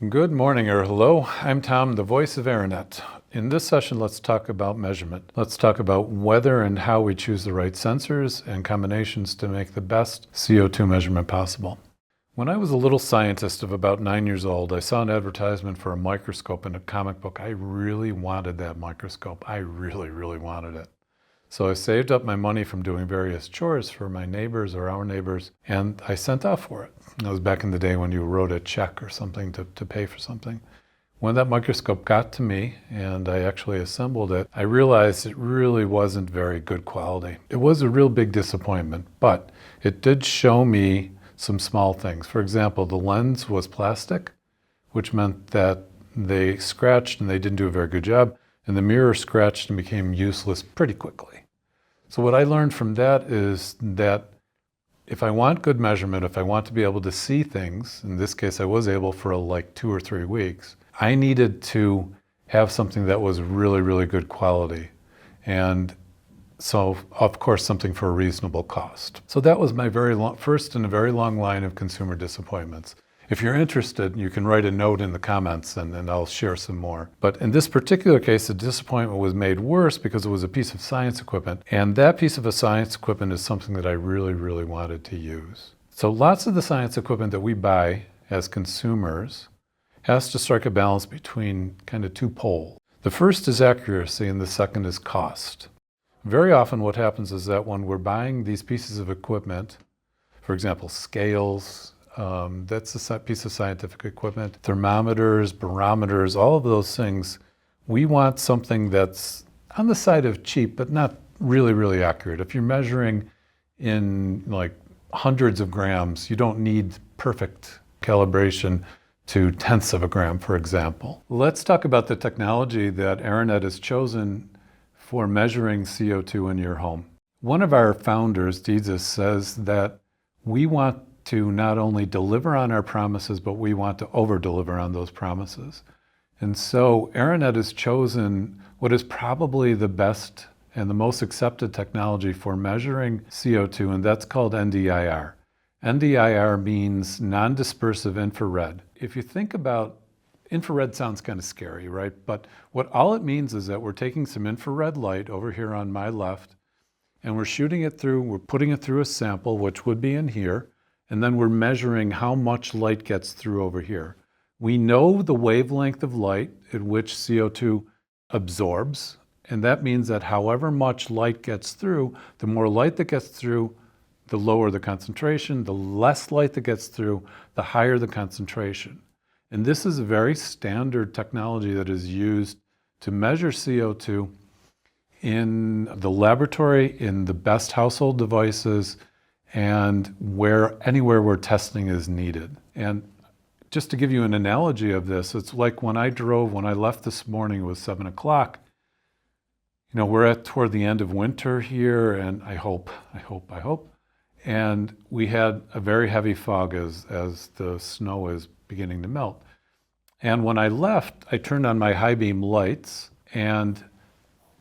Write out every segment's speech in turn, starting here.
Good morning or hello. I'm Tom, the voice of AirNet. In this session, let's talk about measurement. Let's talk about whether and how we choose the right sensors and combinations to make the best CO2 measurement possible. When I was a little scientist of about 9 years old, I saw an advertisement for a microscope in a comic book. I really wanted that microscope. I really wanted it. So I saved up my money from doing various chores for my neighbors or our neighbors, and I sent off for it. That was back in the day when you wrote a check or something to pay for something. When that microscope got to me and I actually assembled it, I realized it really wasn't very good quality. It was a real big disappointment, but it did show me some small things. For example, the lens was plastic, which meant that they scratched and they didn't do a very good job, and the mirror scratched and became useless pretty quickly. So what I learned from that is that if I want good measurement, if I want to be able to see things, in this case I was able for like 2 or 3 weeks, I needed to have something that was really good quality. And so, of course, something for a reasonable cost. So that was my first in a very long line of consumer disappointments. If you're interested, you can write a note in the comments and I'll share some more. But in this particular case, the disappointment was made worse because it was a piece of science equipment. And that piece of science equipment is something that I really wanted to use. So lots of the science equipment that we buy as consumers has to strike a balance between kind of 2 poles. The first is accuracy and the second is cost. Very often what happens is that when we're buying these pieces of equipment, for example, scales, that's a piece of scientific equipment, thermometers, barometers, all of those things, we want something that's on the side of cheap, but not really accurate. If you're measuring in like hundreds of grams, you don't need perfect calibration to tenths of a gram, for example. Let's talk about the technology that AirNet has chosen for measuring CO2 in your home. One of our founders, Jesus, says that we want to not only deliver on our promises, but we want to over-deliver on those promises. And so AirNet has chosen what is probably the best and the most accepted technology for measuring CO2, and that's called NDIR. NDIR means Non-Dispersive Infrared. If you think about infrared, sounds kind of scary, right? But what all it means is that we're taking some infrared light over here on my left, and we're shooting it through, we're putting it through a sample, which would be in here, and then we're measuring how much light gets through over here. We know the wavelength of light at which CO2 absorbs, and that means that however much light gets through, the more light that gets through, the lower the concentration, the less light that gets through, the higher the concentration. And this is a very standard technology that is used to measure CO2 in the laboratory, in the best household devices, and anywhere where testing is needed. And just to give you an analogy of this, it's like when I left this morning, it was 7 o'clock. You know, we're toward the end of winter here, and I hope, and we had a very heavy fog as the snow is beginning to melt. And when I left, I turned on my high beam lights, and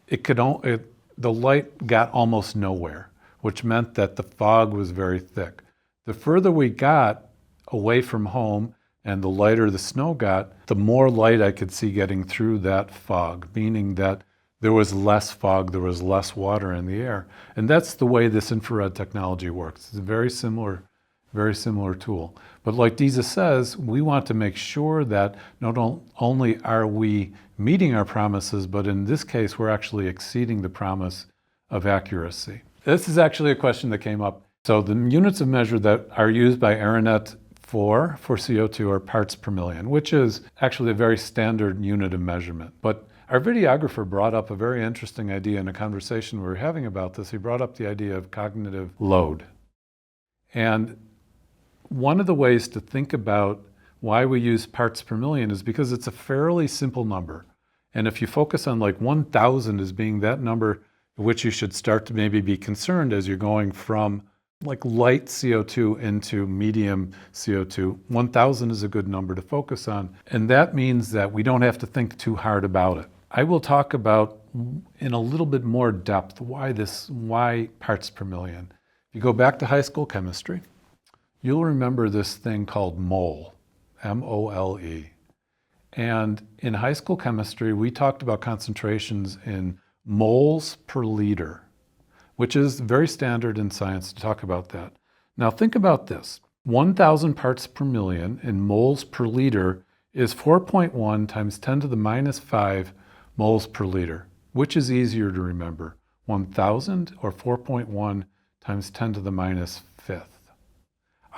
the light got almost nowhere, which meant that the fog was very thick. The further we got away from home and the lighter the snow got, the more light I could see getting through that fog, meaning that there was less fog, there was less water in the air. And that's the way this infrared technology works. It's a very similar tool. But like Jesus says, we want to make sure that not only are we meeting our promises, but in this case, we're actually exceeding the promise of accuracy. This is actually a question that came up. So the units of measure that are used by AirNet for CO2 are parts per million, which is actually a very standard unit of measurement. But our videographer brought up a very interesting idea in a conversation we were having about this. He brought up the idea of cognitive load. And one of the ways to think about why we use parts per million is because it's a fairly simple number. And if you focus on like 1,000 as being that number which you should start to maybe be concerned as you're going from like light CO2 into medium CO2. 1,000 is a good number to focus on. And that means that we don't have to think too hard about it. I will talk about in a little bit more depth why parts per million. If you go back to high school chemistry, you'll remember this thing called mole, M-O-L-E. And in high school chemistry, we talked about concentrations in moles per liter, which is very standard in science to talk about that. Now think about this. 1,000 parts per million in moles per liter is 4.1 times 10 to the minus 5 moles per liter. Which is easier to remember, 1,000 or 4.1 times 10 to the minus 5th?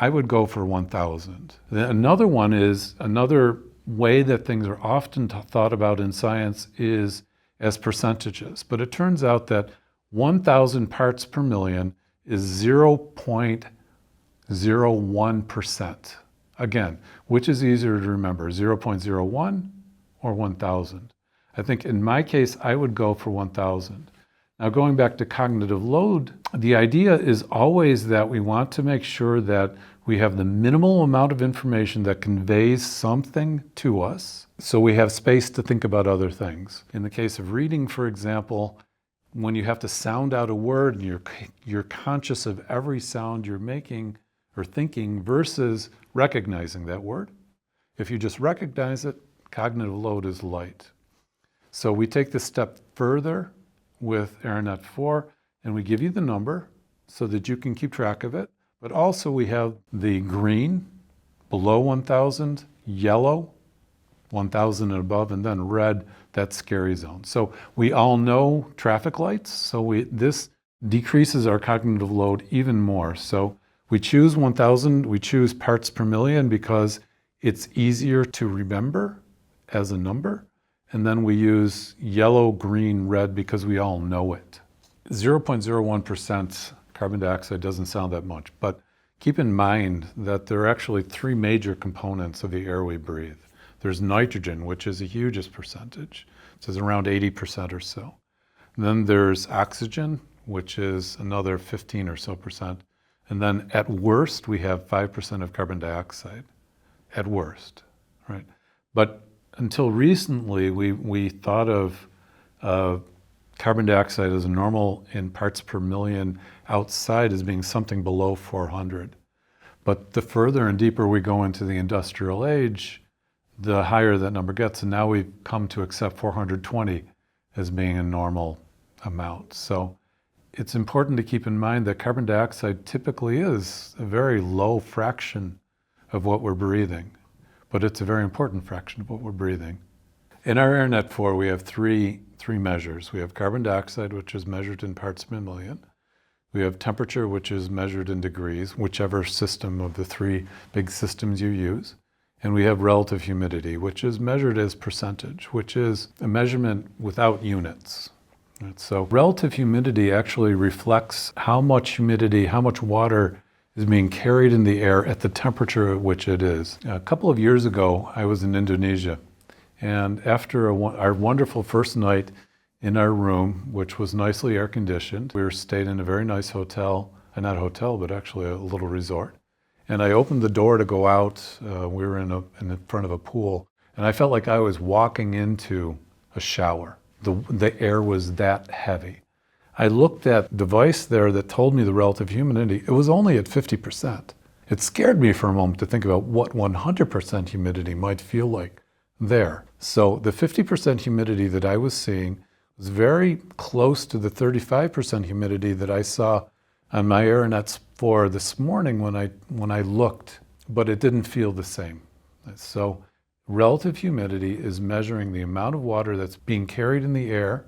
I would go for 1,000. Another one is, another way that things are often thought about in science is as percentages. But it turns out that 1,000 parts per million is 0.01%. Again, which is easier to remember, 0.01 or 1,000? I think in my case, I would go for 1,000. Now going back to cognitive load, the idea is always that we want to make sure that we have the minimal amount of information that conveys something to us, so we have space to think about other things. In the case of reading, for example, when you have to sound out a word and you're conscious of every sound you're making or thinking versus recognizing that word. If you just recognize it, cognitive load is light. So we take this step further with ARNet 4, and we give you the number so that you can keep track of it. But also we have the green, below 1,000, yellow, 1,000 and above, and then red, that scary zone. So we all know traffic lights, so this decreases our cognitive load even more. So we choose 1,000, we choose parts per million because it's easier to remember as a number. And then we use yellow, green, red because we all know it. 0.01% carbon dioxide doesn't sound that much, but keep in mind that there are actually three major components of the air we breathe. There's nitrogen, which is the hugest percentage. It's around 80% or so. And then there's oxygen, which is another 15 or so percent. And then at worst, we have 5% of carbon dioxide, at worst, right? But until recently, we thought of carbon dioxide as normal in parts per million outside as being something below 400. But the further and deeper we go into the industrial age, the higher that number gets. And now we've come to accept 420 as being a normal amount. So it's important to keep in mind that carbon dioxide typically is a very low fraction of what we're breathing. But it's a very important fraction of what we're breathing. In our ARNet 4, we have three measures. We have carbon dioxide, which is measured in parts per million. We have temperature, which is measured in degrees, whichever system of the three big systems you use. And we have relative humidity, which is measured as percentage, which is a measurement without units. Right? So relative humidity actually reflects how much humidity, how much water is being carried in the air at the temperature at which it is. A couple of years ago, I was in Indonesia, and after our wonderful first night in our room, which was nicely air conditioned, we stayed in a very nice hotel, not hotel, but actually a little resort. And I opened the door to go out. We were in front of a pool, and I felt like I was walking into a shower. The air was that heavy. I looked at the device there that told me the relative humidity. It was only at 50%. It scared me for a moment to think about what 100% humidity might feel like there. So the 50% humidity that I was seeing was very close to the 35% humidity that I saw on my ARNet 4 this morning when I looked, but it didn't feel the same. So relative humidity is measuring the amount of water that's being carried in the air,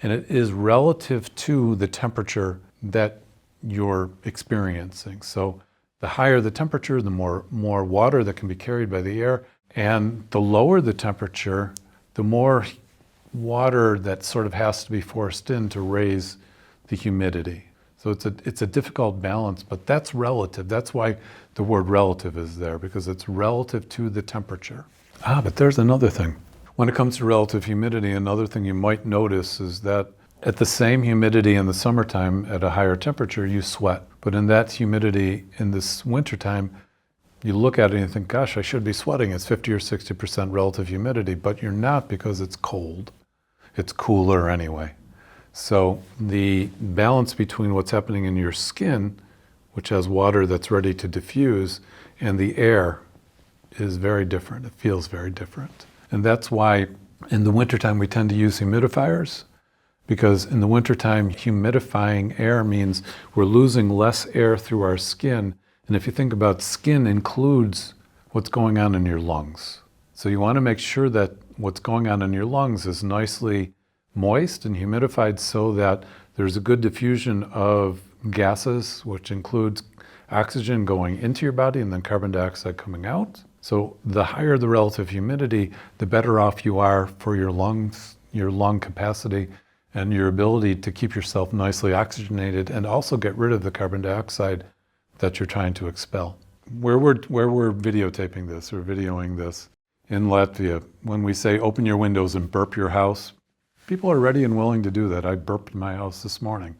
and it is relative to the temperature that you're experiencing. So the higher the temperature, the more water that can be carried by the air, and the lower the temperature, the more water that sort of has to be forced in to raise the humidity. So it's a difficult balance, but that's relative. That's why the word relative is there, because it's relative to the temperature. But there's another thing. When it comes to relative humidity, another thing you might notice is that at the same humidity in the summertime at a higher temperature, you sweat. But in that humidity in this wintertime, you look at it and you think, gosh, I should be sweating. It's 50 or 60% relative humidity, but you're not because it's cold. It's cooler anyway. So the balance between what's happening in your skin, which has water that's ready to diffuse, and the air is very different. It feels very different. And that's why in the wintertime we tend to use humidifiers, because in the wintertime humidifying air means we're losing less air through our skin. And if you think about skin includes what's going on in your lungs. So you want to make sure that what's going on in your lungs is nicely moist and humidified so that there's a good diffusion of gases, which includes oxygen going into your body and then carbon dioxide coming out. So the higher the relative humidity, the better off you are for your lungs, your lung capacity, and your ability to keep yourself nicely oxygenated and also get rid of the carbon dioxide that you're trying to expel. Where we're videotaping this or videoing this in Latvia, when we say open your windows and burp your house, people are ready and willing to do that. I burped my house this morning.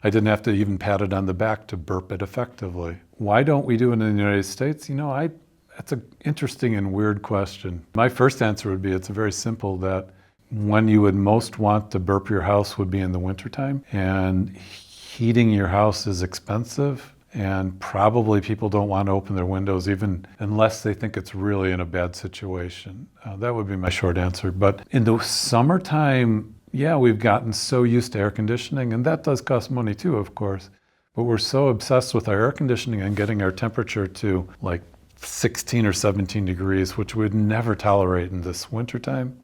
I didn't have to even pat it on the back to burp it effectively. Why don't we do it in the United States? That's an interesting and weird question. My first answer would be it's very simple, that when you would most want to burp your house would be in the wintertime, and heating your house is expensive, and probably people don't want to open their windows even unless they think it's really in a bad situation. That would be my short answer. But in the summertime, yeah, we've gotten so used to air conditioning, and that does cost money too, of course. But we're so obsessed with our air conditioning and getting our temperature to like 16 or 17 degrees, which we'd never tolerate in this wintertime,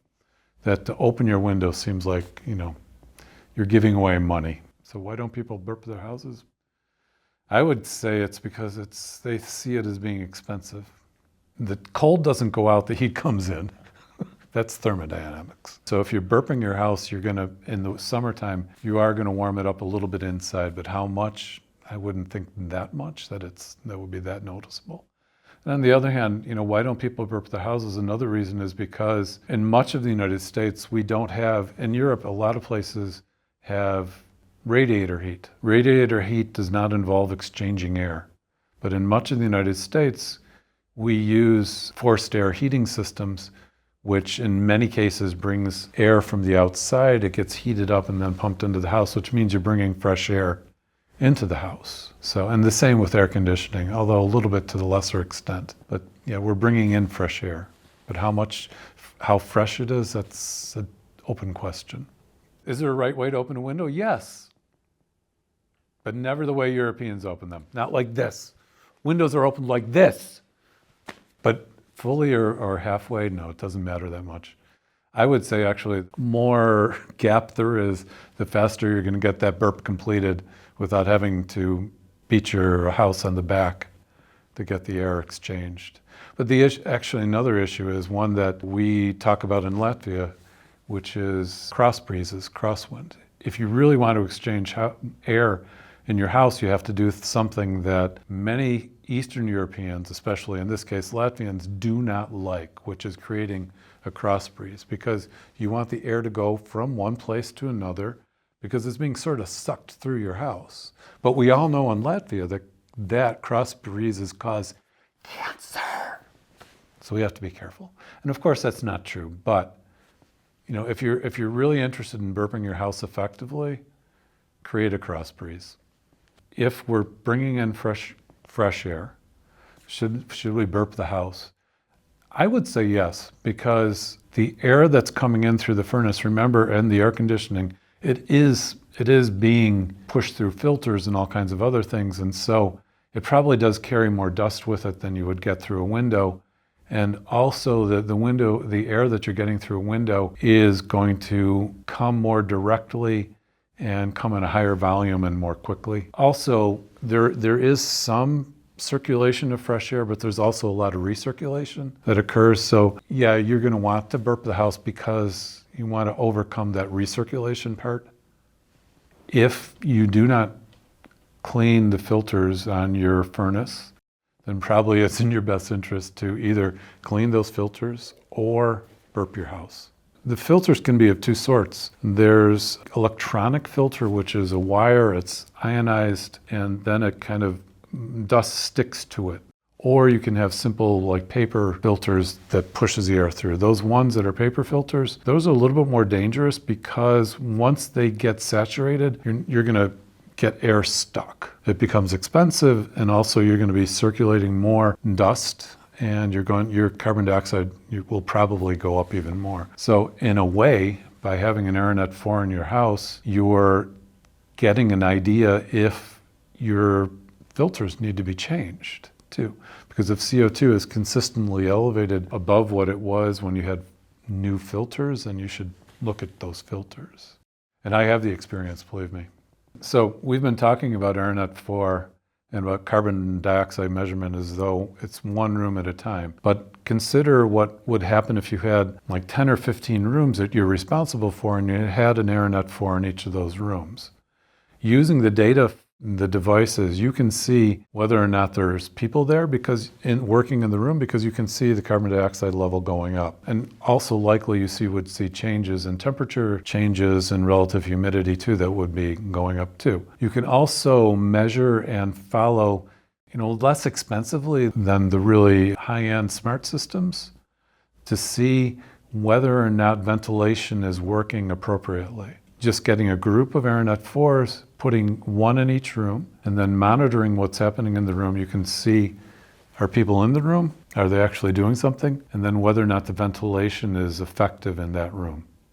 that to open your window seems like, you're giving away money. So why don't people burp their houses? I would say it's because they see it as being expensive. The cold doesn't go out, the heat comes in. That's thermodynamics. So if you're burping your house, in the summertime, you are gonna warm it up a little bit inside, but how much? I wouldn't think that much, that would be that noticeable. And on the other hand, why don't people burp their houses? Another reason is because in much of the United States, we don't have, in Europe, a lot of places have radiator heat. Radiator heat does not involve exchanging air. But in much of the United States, we use forced air heating systems, which in many cases brings air from the outside. It gets heated up and then pumped into the house, which means you're bringing fresh air into the house. So, and the same with air conditioning, although a little bit to the lesser extent. But yeah, we're bringing in fresh air. But how fresh it is, that's an open question. Is there a right way to open a window? Yes. But never the way Europeans open them. Not like this. Windows are opened like this. But fully or halfway, no, it doesn't matter that much. I would say actually the more gap there is, the faster you're going to get that burp completed without having to beat your house on the back to get the air exchanged. But actually another issue is one that we talk about in Latvia, which is cross breezes, crosswind. If you really want to exchange air in your house, you have to do something that many Eastern Europeans, especially in this case Latvians, do not like, which is creating a cross breeze, because you want the air to go from one place to another because it's being sort of sucked through your house. But we all know in Latvia that cross breezes cause cancer. So we have to be careful. And of course that's not true, but if you're really interested in burping your house effectively, create a cross breeze. If we're bringing in fresh air, should we burp the house? I would say yes, because the air that's coming in through the furnace, remember, and the air conditioning, it is being pushed through filters and all kinds of other things, and so it probably does carry more dust with it than you would get through a window. And also the air that you're getting through a window is going to come more directly and come in a higher volume and more quickly. Also, there is some circulation of fresh air, but there's also a lot of recirculation that occurs. So yeah, you're going to want to burp the house because you want to overcome that recirculation part. If you do not clean the filters on your furnace, then probably it's in your best interest to either clean those filters or burp your house. The filters can be of two sorts. There's electronic filter, which is a wire, it's ionized, and then it kind of dust sticks to it. Or you can have simple like paper filters that pushes the air through. Those ones that are paper filters, those are a little bit more dangerous because once they get saturated, you're gonna get air stuck. It becomes expensive, and also you're gonna be circulating more dust and your carbon dioxide will probably go up even more. So in a way, by having an AirNet 4 in your house, you're getting an idea if your filters need to be changed too. Because if CO2 is consistently elevated above what it was when you had new filters, then you should look at those filters. And I have the experience, believe me. So we've been talking about AirNet 4 and about carbon dioxide measurement as though it's one room at a time. But consider what would happen if you had like 10 or 15 rooms that you're responsible for and you had an AirNet 4 in each of those rooms. Using the data, the devices, you can see whether or not there's people there working in the room, because you can see the carbon dioxide level going up. And also likely you would see changes in temperature, changes in relative humidity too, that would be going up too. You can also measure and follow, less expensively than the really high-end smart systems, to see whether or not ventilation is working appropriately. Just getting a group of AirNet 4s, putting one in each room, and then monitoring what's happening in the room. You can see, are people in the room? Are they actually doing something? And then whether or not the ventilation is effective in that room.